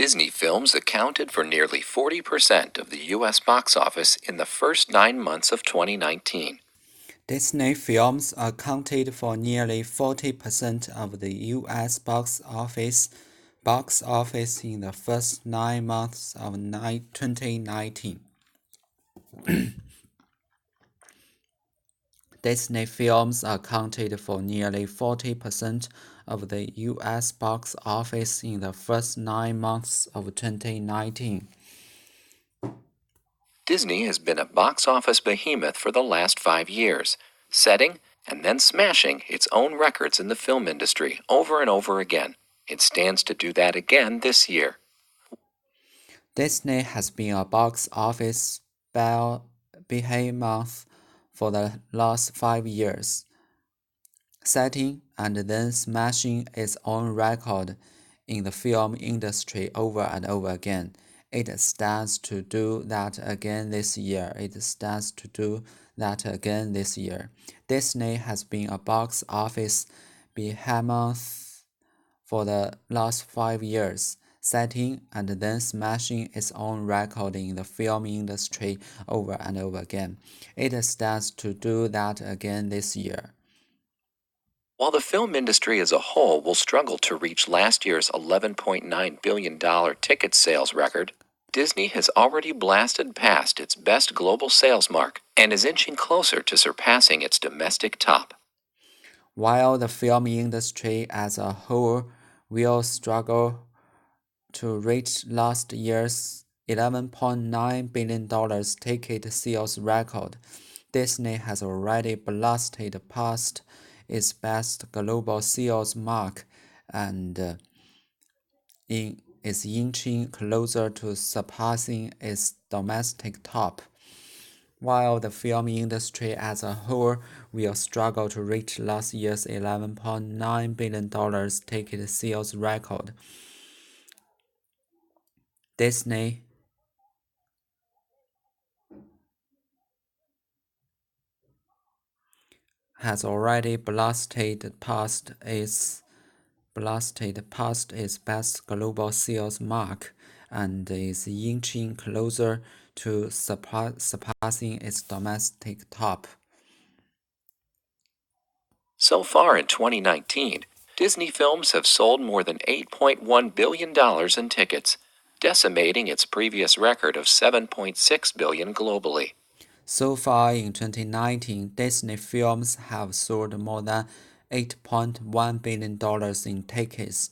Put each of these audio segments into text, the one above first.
Disney films accounted for nearly 40% of the U.S. box office in the first 9 months of 2019. Disney films accounted for nearly 40% of the U.S. box office in the first 9 months of 2019. Disney films accounted for nearly 40% of the U.S. box office in the first 9 months of 2019. Disney has been a box office behemoth for the last 5 years, setting and then smashing its own records in the film industry over and over again. It stands to do that again this year. Disney has been a box office behemoth for the last 5 years, setting and then smashing its own record in the film industry over and over again. It stands to do that again this year. Disney has been a box office behemoth for the last 5 years, setting and then smashing its own record in the film industry over and over again. It stands to do that again this year. While the film industry as a whole will struggle to reach last year's $11.9 billion ticket sales record, Disney has already blasted past its best global sales mark and is inching closer to surpassing its domestic top. While the film industry as a whole will struggle to reach last year's $11.9 billion ticket sales record, Disney has already blasted past its best global sales mark and is inching closer to surpassing its domestic top. While the film industry as a whole will struggle to reach last year's $11.9 billion ticket sales record, Disney has already blasted past its best global sales mark and is inching closer to surpassing its domestic top. So far in 2019, Disney films have sold more than $8.1 billion in tickets, decimating its previous record of $7.6 billion globally. So far in 2019, Disney films have sold more than $8.1 billion in tickets,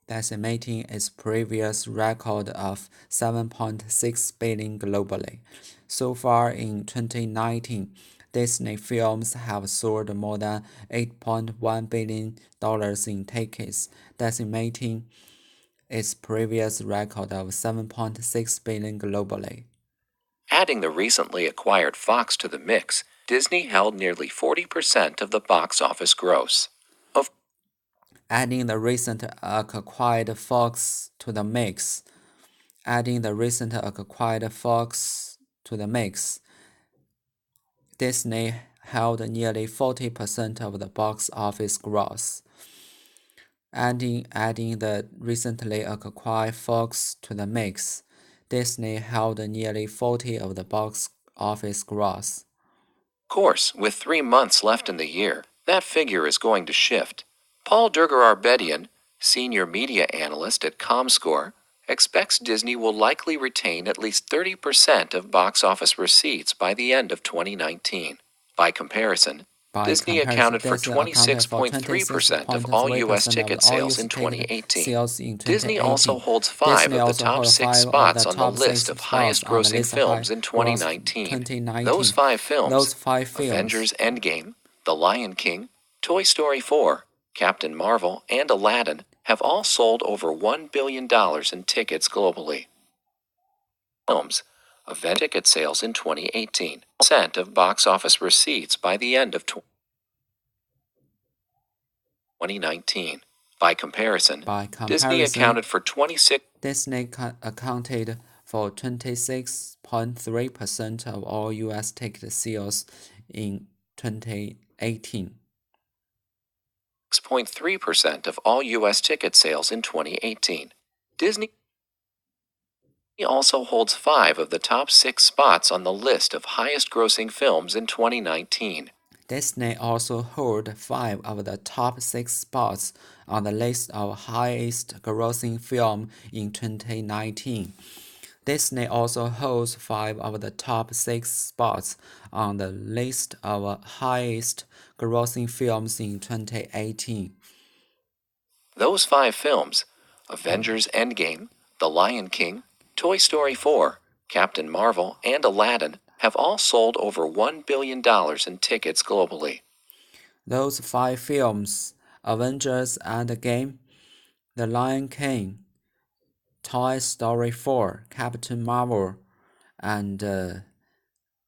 decimating its previous record of $7.6 billion globally. So far in 2019, Disney films have sold more than $8.1 billion in tickets, decimating its previous record of $7.6 billion globally. Adding the recently acquired Fox to the mix, Disney held nearly 40% of the box office gross. Adding the recent acquired Fox to the mix, Disney held nearly 40% of the box office gross. Adding the recently acquired Fox to the mix, Disney held nearly 40% of the box office gross. Of course, with 3 months left in the year, that figure is going to shift. Paul Durgar-Bedian, senior media analyst at Comscore, expects Disney will likely retain at least 30% of box office receipts by the end of 2019. By comparison, Disney accounted for 26.3% of all U.S. ticket sales in 2018. Disney also holds 5 of the top 6 spots on the list of highest-grossing films in 2019. Those 5 films, Avengers Endgame, The Lion King, Toy Story 4, Captain Marvel, and Aladdin, have all sold over $1 billion in tickets globally. Films Avengers ticket sales in 2018, percent of box office receipts by the end of 2019. By comparison, Disney accounted for 26.3% of all U.S. ticket sales in 2018. 6.3% of all U.S. ticket sales in 2018. Disney also holds 5 of the top 6 spots on the list of highest grossing films in 2019. Disney also hold 5 of the top 6 spots on the list of highest grossing film in 2019. Disney also holds 5 of the top 6 spots on the list of highest grossing films in 2018. Those 5 films, Avengers Endgame, The Lion King, Toy Story 4, Captain Marvel, and Aladdin, have all sold over $1 billion in tickets globally. Those 5 films, Avengers Endgame, The Lion King, Toy Story 4, Captain Marvel, and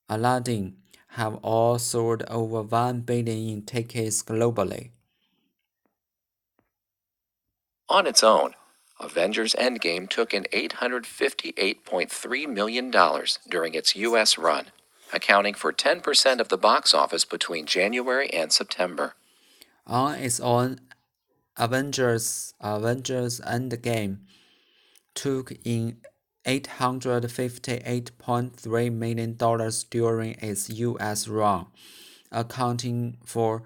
Aladdin, have all sold over 1 billion in tickets globally. On its own, Avengers Endgame took in $858.3 million during its U.S. run, accounting for 10% of the box office between January and September. On its own, Avengers Endgame took in $858.3 million during its U.S. run, accounting for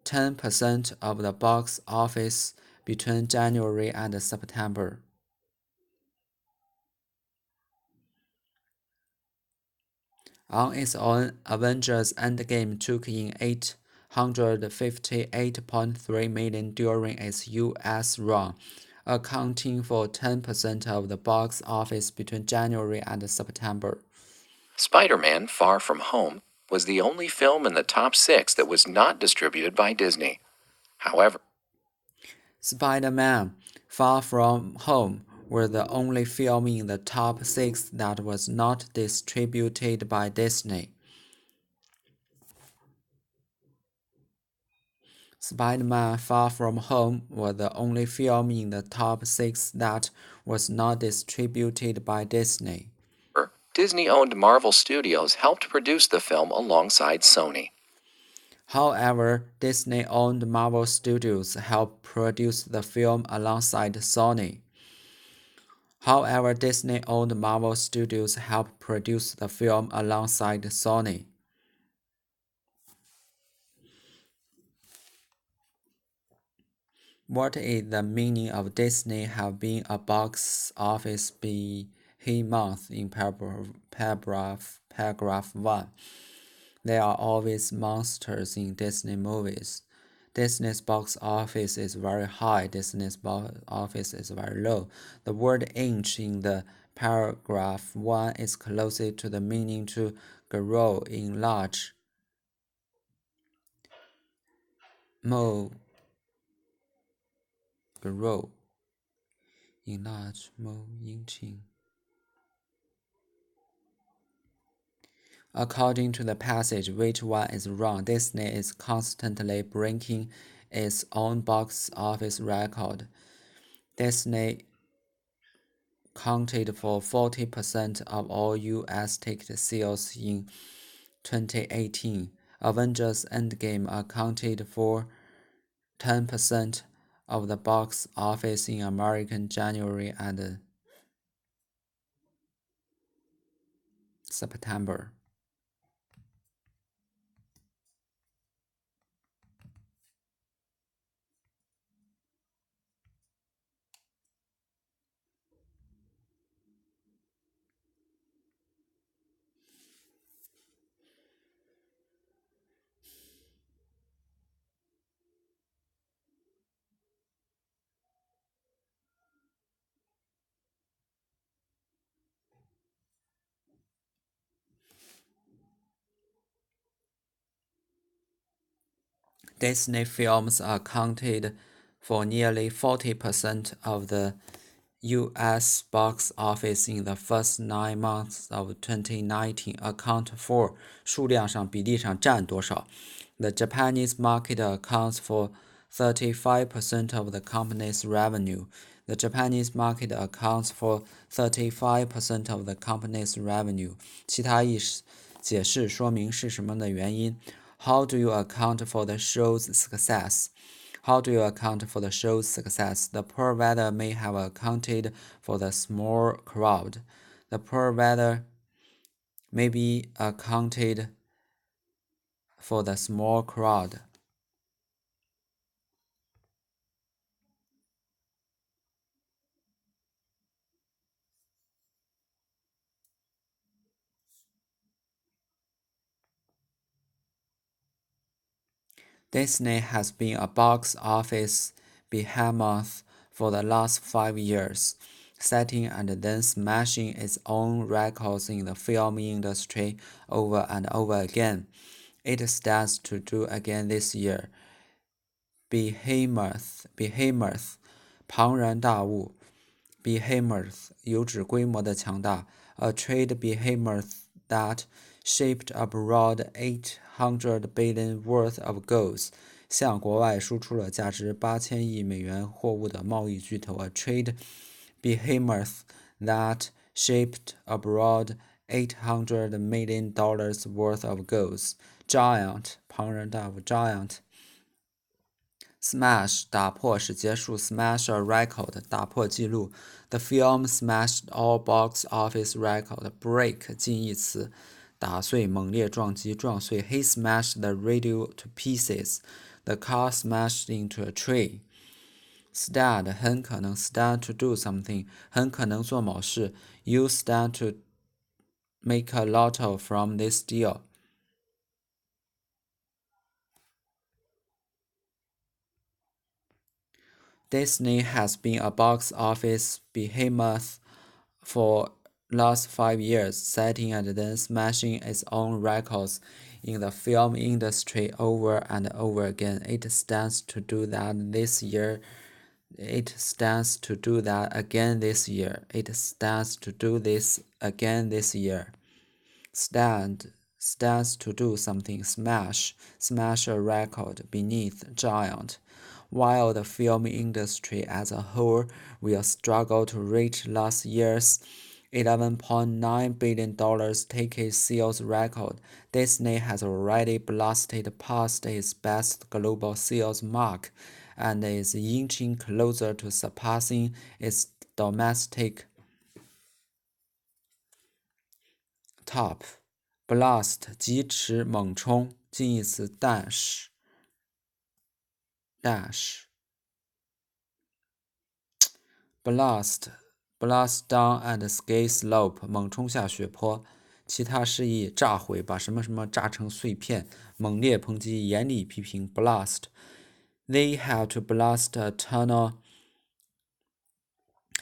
10% of the box office between January and September. On its own, Avengers Endgame took in $858.3 million during its U.S. run, accounting for 10% of the box office between January and September. Spider-Man: Far From Home was the only film in the top 6 that was not distributed by Disney. However, Spider-Man: Far From Home was the only film in the top 6 that was not distributed by Disney. Spider-Man: Far From Home was the only film in the top 6 that was not distributed by Disney. Disney-owned Marvel Studios helped produce the film alongside Sony. However, Disney-owned Marvel Studios helped produce the film alongside Sony. However, Disney-owned Marvel Studios helped produce the film alongside Sony. What is the meaning of Disney have been a box office behemoth in paragraph 1? There are always monsters in Disney movies. Disney's box office is very high. Disney's box office is very low. The word inch in the paragraph 1 is closer to the meaning to grow, enlarge, grow, enlarge, inching. According to the passage, which one is wrong? Disney is constantly breaking its own box office record. Disney accounted for 40% of all U.S. ticket sales in 2018. Avengers Endgame accounted for 10% of the box office in American January and September. Disney films accounted for nearly 40% of the U.S. box office in the first 9 months of 2019. Account for 数量上比例上占多少 The Japanese market accounts for 35% of the company's revenue. The Japanese market accounts for 35% of the company's revenue. 其他解释说明是什么的原因 How do you account for the show's success? How do you account for the show's success? The poor weather may have accounted for the small crowd. The poor weather may be accounted for the small crowd. Disney has been a box office behemoth for the last 5 years, setting and then smashing its own records in the film industry over and over again. It stands to do again this year. Behemoth, 庞然大物。Behemoth 有指规模的强大。A trade behemoth that shipped abroad 800 billion worth of goods， 向国外输出了价值8000亿美元货物的贸易巨头。A trade behemoth that shipped abroad $800 million worth of goods. Giant 庞然大物 Giant。Smash 打破使结束 Smash a record 打破纪录。The film smashed all box office record. Break 近义词打碎猛烈撞击撞碎。He smashed the radio to pieces. The car smashed into a tree. Stand 很可能 stand to do something 很可能做某事。You stand to make a lot of from this deal. Disney has been a box office behemoth for last 5 years, setting and then smashing its own records in the film industry over and over again. It stands to do that this year. It stands to do that again this year. It stands to do this again this year. Stand stands to do something. Smash a record. Beneath giant. While the film industry as a whole will struggle to reach last year's $11.9 billion ticket sales record, Disney has already blasted past its best global sales mark and is inching closer to surpassing its domestic top. Blast 疾驰猛冲，近义词 dash blast down and ski slope 猛冲下雪坡。其他释义炸毁，把什么什么炸成碎片，猛烈抨击，严厉批评。Blast They had to blast a tunnel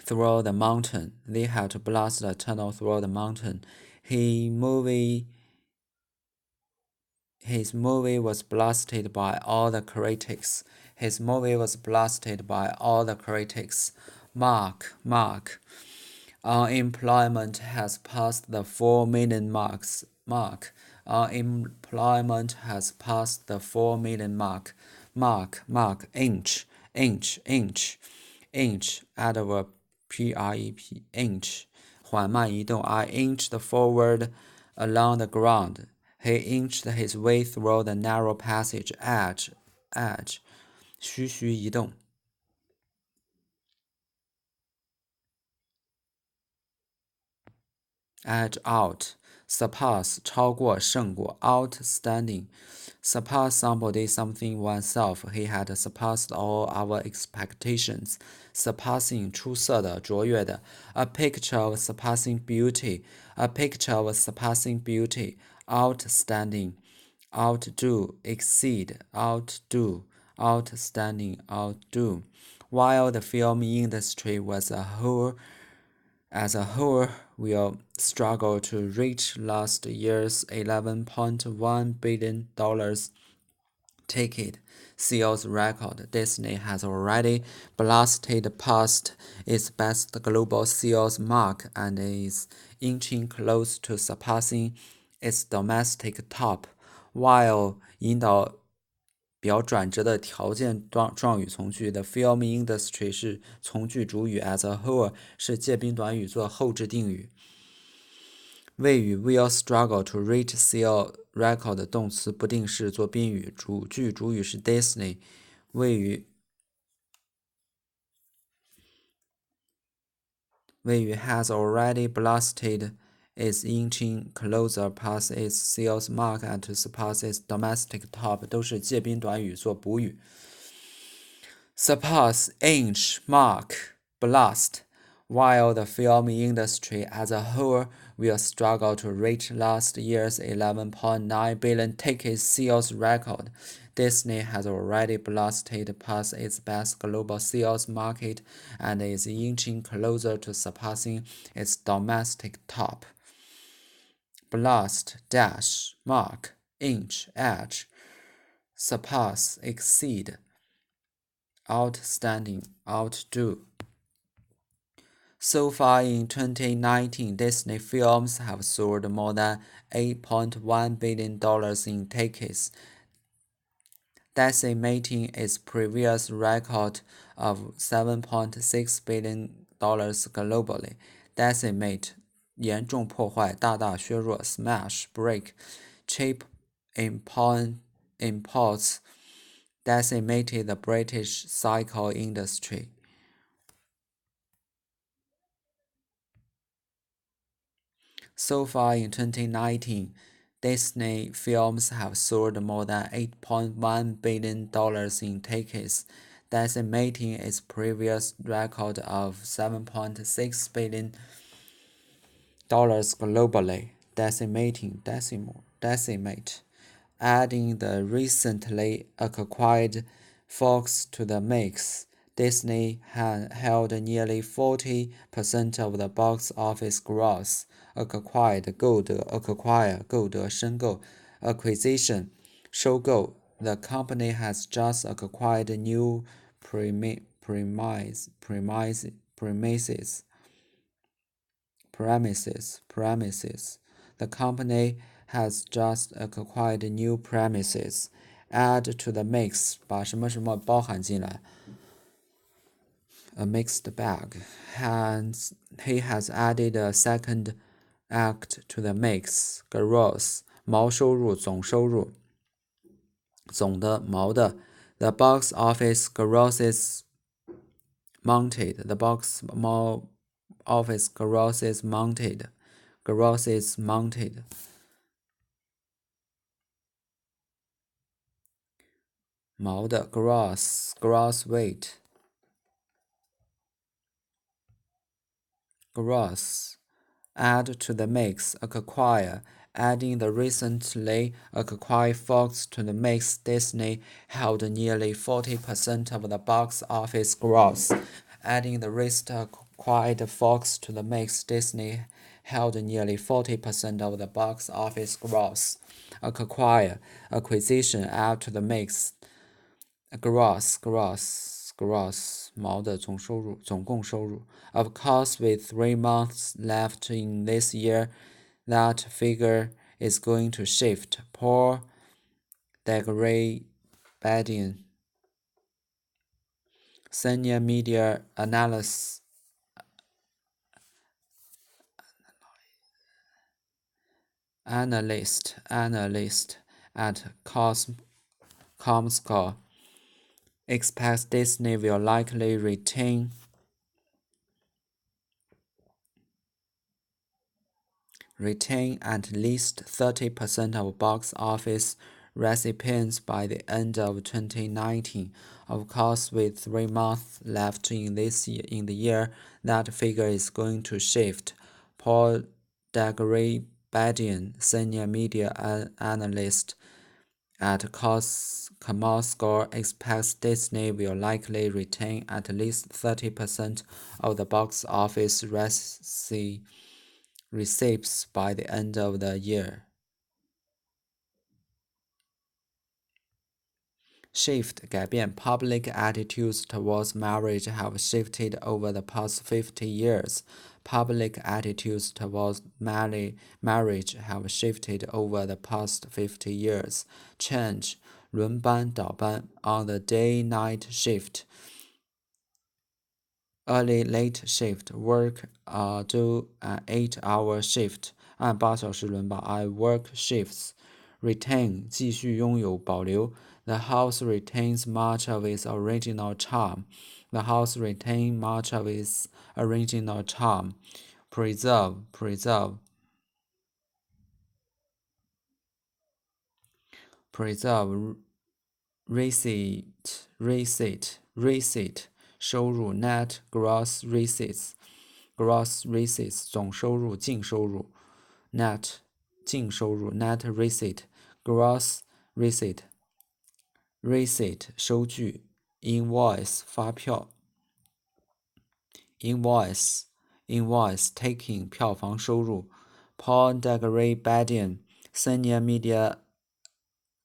through the mountain. They had to blast a tunnel through the mountain. His movie was blasted by all the critics. His movie was blasted by all the critics. Mark. Unemployment has passed the 4 million marks. Unemployment has passed the 4 million mark. Mark. Inch. Adverb. Prep. Inch. 缓慢移动。I inched forward along the ground. He inched his way through the narrow passage. Edge. 徐徐移动。Edge out. Surpass 超过胜过 outstanding. Surpass somebody something oneself. He had surpassed all our expectations. Surpassing 出色的卓越的 A picture of surpassing beauty. A picture of surpassing beauty. Outstanding. Outdo. Exceed. Outdo. Outstanding. Outdo. While the film industry as a whole will struggle to reach last year's $11.1 billion ticket sales record, Disney has already blasted past its best global sales mark and is inching close to surpassing its domestic top. While 引导表转折的条件状语从句。The film industry 是从句主语 as a whole 是介宾短语做后置定语。谓语 will struggle to reach sale record 动词不定式做宾语，主句主语是 Disney， 谓语 has already blasted is inching closer past its sales mark and to surpass its domestic top 都是介宾短语做补语。Surpass, inch, mark, blast. While the film industry as a whole will struggle to reach last year's 11.9 billion ticket sales record, Disney has already blasted past its best global sales market and is inching closer to surpassing its domestic top. Blast, dash, mark, inch, edge, surpass, exceed, outstanding, outdo. So far in 2019, Disney films have sold more than $8.1 billion in tickets, decimating its previous record of $7.6 billion globally. Decimate 严重破坏，大大削弱 smash, break, cheap imports decimated the British cycle industry. So far in 2019, Disney films have sold more than $8.1 billion in tickets, decimating its previous record of $7.6 billion globally. Decimate. Adding the recently acquired Fox to the mix, Disney held nearly 40% of the box office gross. Acquired 购得 acquire 购得申购 acquisition 收购 The company has just acquired new premises. The company has just acquired new premises. Add to the mix 把什么什么包含进来 A mixed bag. He has added a second act to the mix. Gross 毛收入总收入总的毛的 The box office grosses mounted. The box office grosses mounted. Grosses mounted. 毛的 gross weight. Gross. Add to the mix. Acquire. Adding the recently acquired Fox to the mix, Disney held nearly 40% of the box office gross. Adding the recently acquired Fox to the mix, Disney held nearly 40% of the box office gross. Acquire, acquisition, add to the mix. Gross. 毛的总收入，总共收入。Of course, with 3 months left in this year, that figure is going to shift. Paul Degray-Badian, senior media analyst at Comscore, expects Disney will likely retain at least 30% of box office recipients by the end of 2019. Of course, with 3 months left in the year, that figure is going to shift. Paul Degray-Badian, senior media analyst at Comscore, expects Disney will likely retain at least 30% of the box office receipts by the end of the year. Shift 改变 Public attitudes towards marriage have shifted over the past 50 years. Public attitudes towards marriage have shifted over the past 50 years. Change 轮班倒班 on the day-night shift. Early-late shift work do an 8-hour shift 按8小时轮班 I work shifts. retain 继续拥有保留。The house retains much of its original charm. The house retains much of its original charm. Preserve, receipt 收入 net gross receipts 总收入净收入 net 净收入 net receipt gross receipt 收据 invoice 发票 invoice taking 票房收入 Paul Degray-Badian, senior media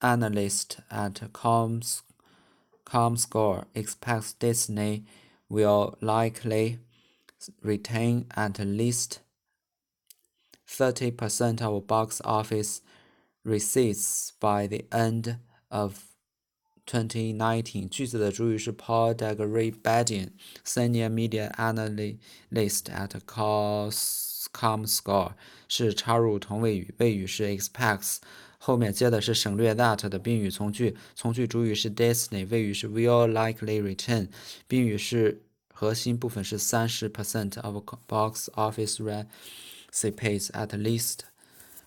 analyst at Comscore, expects Disney will likely retain at least 30% of box office receipts by the end of 2019. 句子的主语是 Paul Degray-Badian, senior media analyst at Comscore, 是插入同位语，谓语是 expects。后面接的是省略 that 的宾语从句，从句主语是 Disney， 谓语是 will likely return， 宾语是核心部分是30% of box office receipts at least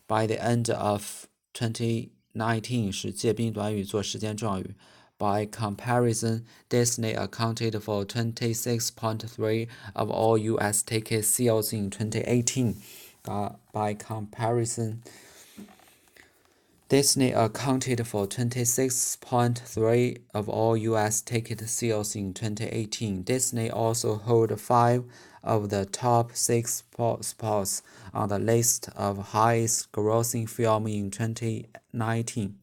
by the end of 2019 是介宾短语做时间状语。By comparison, Disney accounted for 26.3% of all U.S. ticket sales in 2018. By comparison, Disney accounted for 26.3% of all U.S. ticket sales in 2018. Disney also holds 5 of the top 6 spots on the list of highest grossing films in 2019.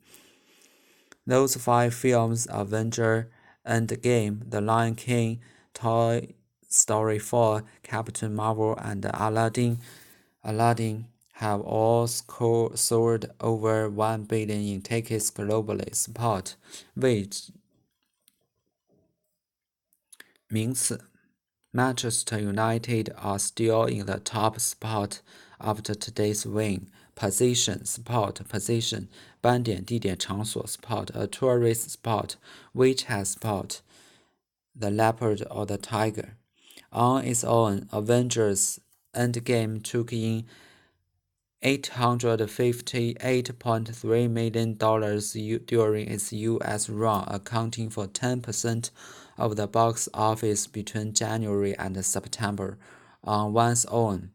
Those 5 films: Avengers Endgame, The Lion King, Toy Story 4, Captain Marvel, and Aladdin have all sold over 1 billion in tickets globally. Spot 位置名词 Manchester United are still in the top spot after today's win. Position spot position 斑点地点场所 spot a tourist spot which has spot the leopard or the tiger. On its own, Avengers Endgame took in $858.3 million during its U.S. run, accounting for 10% of the box office between January and September. On one's own,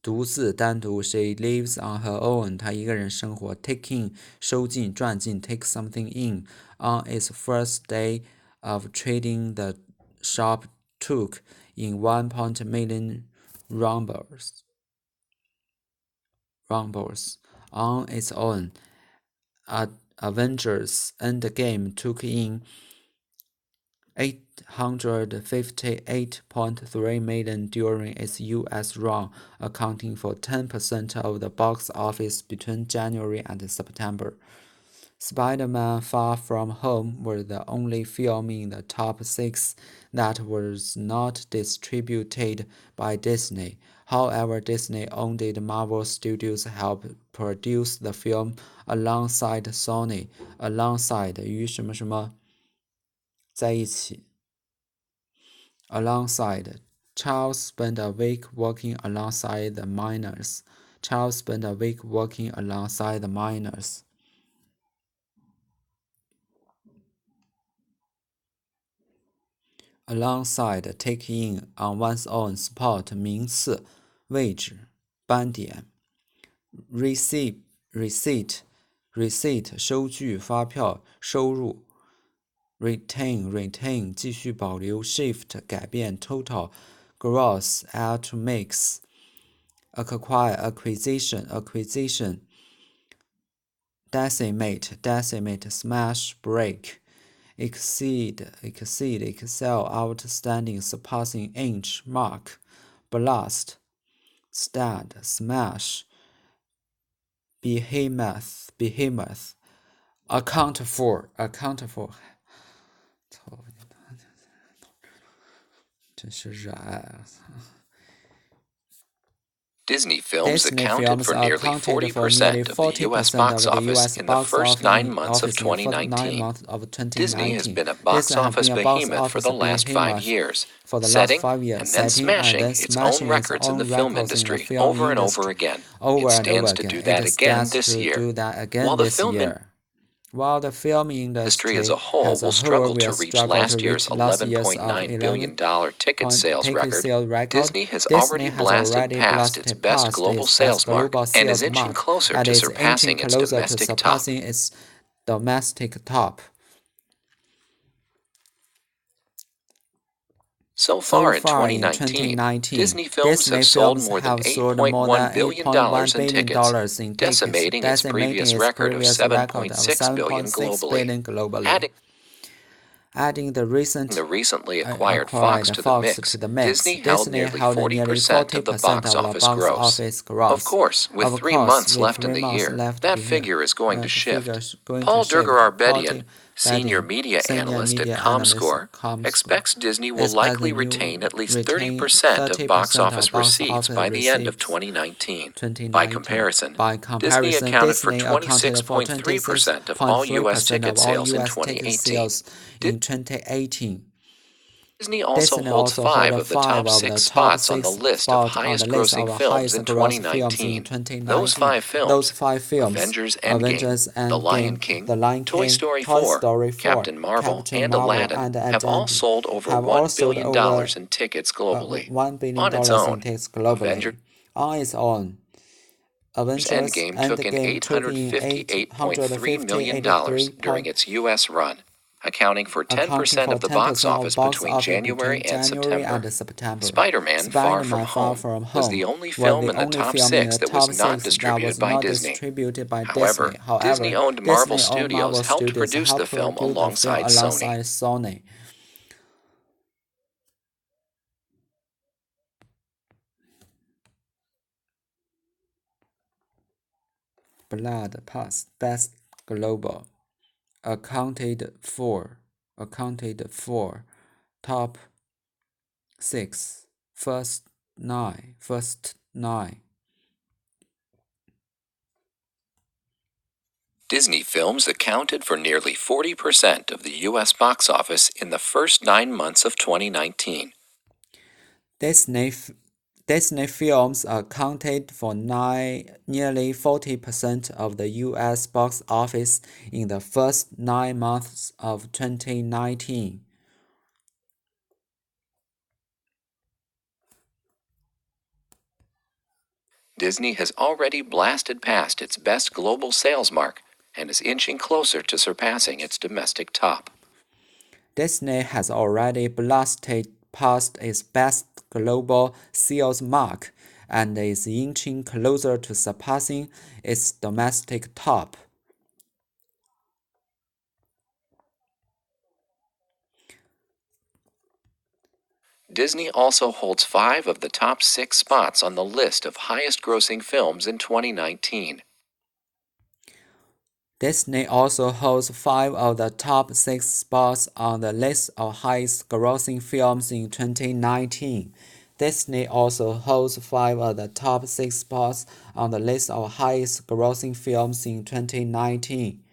独自单独 she lives on her own 她一个人生活 take in 收进赚进 take something in on its first day of trading the shop took in 1 million rumbles on its own. Avengers Endgame took in $858.3 million during its U.S. run, accounting for 10% of the box office between January and September. Spider-Man Far From Home was the only film in the top 6 that was not distributed by Disney. However, Disney-owned Marvel Studios helped produce the film alongside Sony. Alongside 与什么什么在一起 Alongside Charles spent a week working alongside the miners. Charles spent a week working alongside the miners. Alongside take in on one's own spot 名次位置斑点 receipt 收据发票收入 retain 继续保留 shift 改变 total gross add to mix acquire acquisition decimate smash break exceed excel outstanding surpassing inch mark blast stud smash behemoth account for 真是热爱啊 Disney films Disney accounted films for nearly accounted for nearly 40% of the U.S. 40% box of the office U.S. in the box first 9 months of office in the first 9 2019. months of Disney has 2019. been a box Disney has office been a box behemoth for office the last 5 behemoth years, for the last setting 5 years, and then setting and smashing then its own smashing its records in the own film records in the industry film over and over industry again. over It and over stands to again. do that It again stands this to year. do that again While the this film year. While the film industry as industry a whole as a will whole struggle will to reach struggle to last year's reach last year's of $11.9 11 billion ticket point sales ticket record, sales record, Disney has Disney already has blasted already past its blasted best past global its best sales mark global and is sales inching mark closer and to is inching surpassing its closer to domestic top. surpassing its domestic top. So So far in far in 2019, 2019, Disney films Disney have sold films more than have sold more $8.1 than billion $8.1 in billion tickets, in tickets, decimating its decimating previous its record of previous record of $7.6 billion 7.6 globally. billion globally. Adding the Recently acquired acquired Fox to the Fox mix, to the mix, Disney held Disney nearly held nearly 40% of the 40% box of the office box gross. office Of gross. course, with Of 3 course, months with left in 3 the months year, left that in the figure is going to the shift. figures going to Paul shift. Durgar-Arbedian, senior Betting, media senior analyst at media analyst Comscore, Comscore, expects Disney will expect likely the retain new at least retain 30% of box 30% of office box receipts office by the end of receipts 2019. By 2019. comparison, By Disney comparison, accounted for Disney accounted for 26.3% of all U.S. 26.3% of ticket all sales in U.S. ticket 2018. sales in 2018. Disney also Disney holds also hold 5 of the 5 top of 6 the top spots on the 6 list of spots on the highest list of grossing the films highest in grossing films in 2019. Those 2019. 5 Those films: 5 films: Avengers Endgame, Avengers The Lion Endgame, King, The Lion Toy King, Story Toy 4, Story 4, Captain Marvel, Captain and Marvel, Aladdin, and have all Aladdin sold over have all $1 sold billion over in tickets globally. $1 billion On its in own, tickets Avengers globally. On its own, Avengers Endgame took in Endgame took in $858.3 million during 853 its U.S. run, accounting for accounting 10% for of the box 10% of office box between office January between and January September. and September. Spider-Man: Far From Spider-Man Far Home From was the Home only was film the in the only top film in 6 the that was top not 6 that distributed was by not Disney. distributed by However, Disney. However, Disney-owned Marvel Disney-owned Studios Marvel helped Studios produce the helped film produce the film alongside Sony. alongside Sony. Blood Pass Best Global accounted for top 6 first 9. Disney films accounted for nearly 40% of the U.S. box office in the first 9 months of 2019. Disney films accounted for nearly 40% of the U.S. box office in the first 9 months of 2019. Disney has already blasted past its best global sales mark and is inching closer to surpassing its domestic top. Disney has already blasted past its best global sales mark and is inching closer to surpassing its domestic top. Disney also holds 5 of the top 6 spots on the list of highest grossing films in 2019. Disney also holds 5 of the top 6 spots on the list of highest grossing films in 2019. Disney also holds 5 of the top 6 spots on the list of highest grossing films in 2019.